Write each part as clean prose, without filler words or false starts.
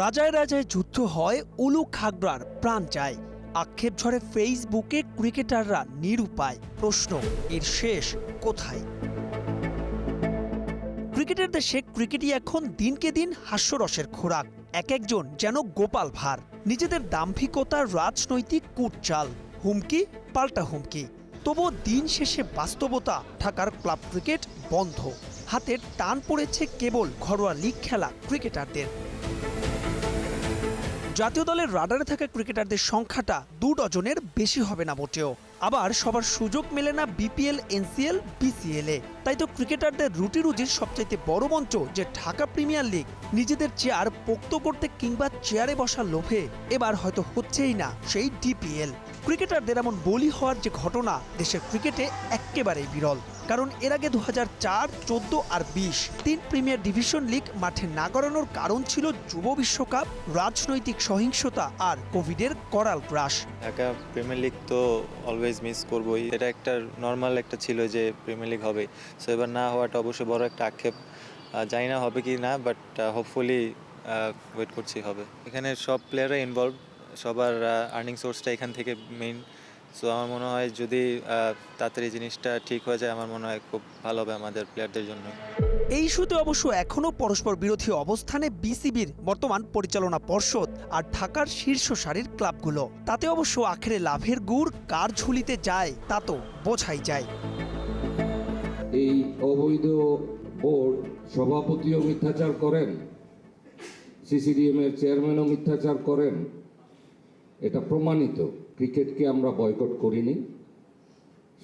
রাজায় রাজায় যুদ্ধ হয়, উলু খাগড়ার প্রাণ যায়। আক্ষেপ ঝরে ফেসবুকে ক্রিকেটাররা নিরুপায়। প্রশ্ন, এর শেষ কোথায়? ক্রিকেটের দেশে ক্রিকেটই এখন দিনকে দিন হাস্যরসের খোরাক। এক একজন যেন গোপাল ভাঁড়। নিজেদের দাম্ভিকতার রাজনৈতিক কূটচাল, হুমকি পাল্টা হুমকি। তবুও দিন শেষে বাস্তবতা, ঢাকার ক্লাব ক্রিকেট বন্ধ। হাতের টান পড়েছে কেবল ঘরোয়া লিগ খেলা ক্রিকেটারদের। জাতীয় দলের রাডারে থাকা ক্রিকেটারদের সংখ্যাটা 2 ডজনের বেশি হবে না মোটেও। আবার সবার সুযোগ মেলে না বিপিএল, এনসিএল, বিসিএল-এ। তাই তো ক্রিকেটারদের রুটি রুজির সবচাইতে বড় মঞ্চ যে ঢাকা প্রিমিয়ার লিগ, নিজেদের চেয়ার পোক্ত করতে কিংবা চেয়ারে বসার লোভে এবার হয়তো হচ্ছেই না সেই ডিপিএল। ক্রিকেটারদের এমন বলি হওয়ার যে ঘটনা দেশের ক্রিকেটে এক্কেবারেই বিরল। কারণ এর আগে 2004, 14 আর 20 তিন প্রিমিয়ার ডিভিশন লিগ মাঠে না গড়ানোর কারণ ছিল যুব বিশ্বকাপ, রাজনৈতিক সহিংসতা আর কোভিডের করাল গ্রাস। ঢাকা প্রিমিয়ার লিগ তো অলওয়েজ মিস করবোই। এটা একটা নর্মাল একটা ছিল যে প্রিমিয়ার লিগ হবে, সো এবার না হওয়াটা অবশ্যই বড় একটা আক্ষেপ। জানি না হবে কি না, বাট হোপফুলি ওয়েট করছি হবে। এখানে সব প্লেয়াররা ইনভলভ, সবার আর্নিং সোর্সটা এখান থেকে মেইন। সো আমার মনে হয় যদি তাড়াতাড়ি জিনিসটা ঠিক হয়ে যায়, আমার মনে হয় খুব ভালো হবে আমাদের প্লেয়ারদের জন্য। এই ইস্যুতে অবশ্য এখনও পরস্পর বিরোধী অবস্থানে বিসিবির বর্তমান পরিচালনা পর্ষদ আর ঢাকার শীর্ষ সারির ক্লাবগুলো। তাতে অবশ্য আখেরে লাভের গুড় কার ঝুলিতে যায় তা তো বোঝাই যায়। এই অবৈধ বোর্ড সভাপতিও মিথ্যাচার করেন, সিসিডিএম এর চেয়ারম্যানও মিথ্যাচার করেন, এটা প্রমাণিত। ক্রিকেটকে আমরা বয়কট করিনি,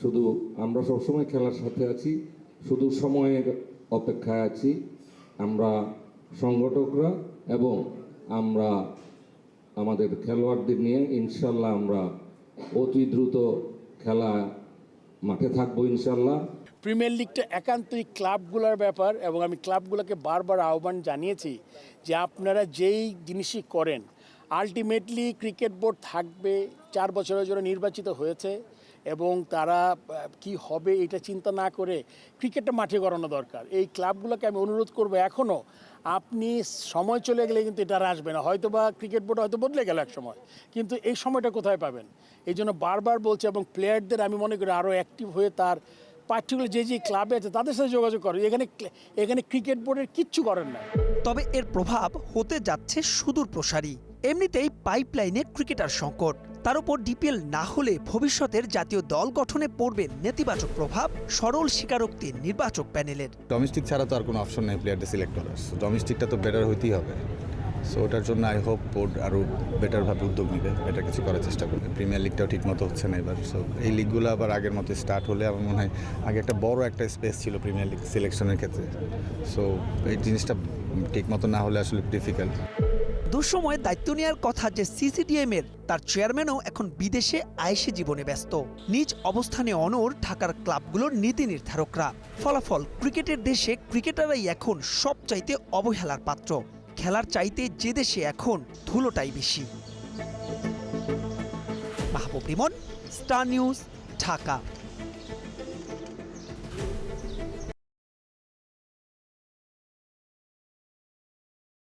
শুধু আমরা সবসময় খেলার সাথে আছি, শুধু সময়ের অপেক্ষায় আছি। আমরা সংগঠকরা এবং আমরা আমাদের খেলোয়াড়দের নিয়ে ইনশাল্লাহ আমরা অতি দ্রুত খেলা মাঠে থাকবো ইনশাল্লাহ। প্রিমিয়ার লিগটা একান্তই ক্লাবগুলোর ব্যাপার এবং আমি ক্লাবগুলোকে বারবার আহ্বান জানিয়েছি যে আপনারা যেই জিনিসই করেন, আলটিমেটলি ক্রিকেট বোর্ড থাকবে, 4 বছরের জন্য নির্বাচিত হয়েছে এবং তারা কি হবে এটা চিন্তা না করে ক্রিকেটটা মাঠে করানো দরকার। এই ক্লাবগুলোকে আমি অনুরোধ করব, এখনও আপনি সময় চলে গেলে কিন্তু এটা আর আসবে না। হয়তো বা ক্রিকেট বোর্ড হয়তো বদলে গেল এক সময়, কিন্তু এই সময়টা কোথায় পাবেন? এই জন্য বারবার বলছি এবং প্লেয়ারদের আমি মনে করি আরও অ্যাক্টিভ হয়ে তার পার্টিকুলার যে ক্লাবে আছে তাদের সাথে যোগাযোগ করে। এখানে ক্রিকেট বোর্ডের কিচ্ছু করেন না। তবে এর প্রভাব হতে যাচ্ছে সুদূর প্রসারী। এমনিতেই পাইপলাইনে ক্রিকেটার সংকট, তার উপর ডিপিএল না হলে ভবিষ্যতের জাতীয় দল গঠনে পড়বে নেতিবাচক প্রভাব সরল স্বীকারোক্তি নির্বাচক প্যানেলের। ডোমেস্টিক ছাড়া তো আর কোনো অপশন নেই প্লেয়ারদের সিলেক্ট করার। ডোমেস্টিকটা তো বেটার হইতেই হবে। সো ওটার জন্য আই হোপ বোর্ড আরও বেটারভাবে উদ্যোগ নেবে, বেটার কিছু করার চেষ্টা করবে। প্রিমিয়ার লিগটাও ঠিক মতো হচ্ছে না এবার। সো এই লিগগুলো আবার আগের মতো স্টার্ট হলে আমার মনে হয়, আগে একটা বড় একটা স্পেস ছিল প্রিমিয়ার লিগ সিলেকশনের ক্ষেত্রে। সো এই জিনিসটা ঠিক মতো না হলে আসলে ডিফিকাল্ট। দুঃসময়ে দায়িত্ব নেওয়ার কথা যে সিসিডিএম-এর, তার চেয়ারম্যানও এখন বিদেশে আয়েশি জীবনে ব্যস্ত। নিজ অবস্থানে অনড় ঢাকার ক্লাবগুলোর নীতি নির্ধারকরা। ফলাফল, ক্রিকেটের দেশে ক্রিকেটাররাই এখন সবচাইতে অবহেলার পাত্র। খেলার চাইতে যে দেশে এখন ধুলোটাই বেশি। মাহবুব রিমন, স্টার নিউজ, ঢাকা।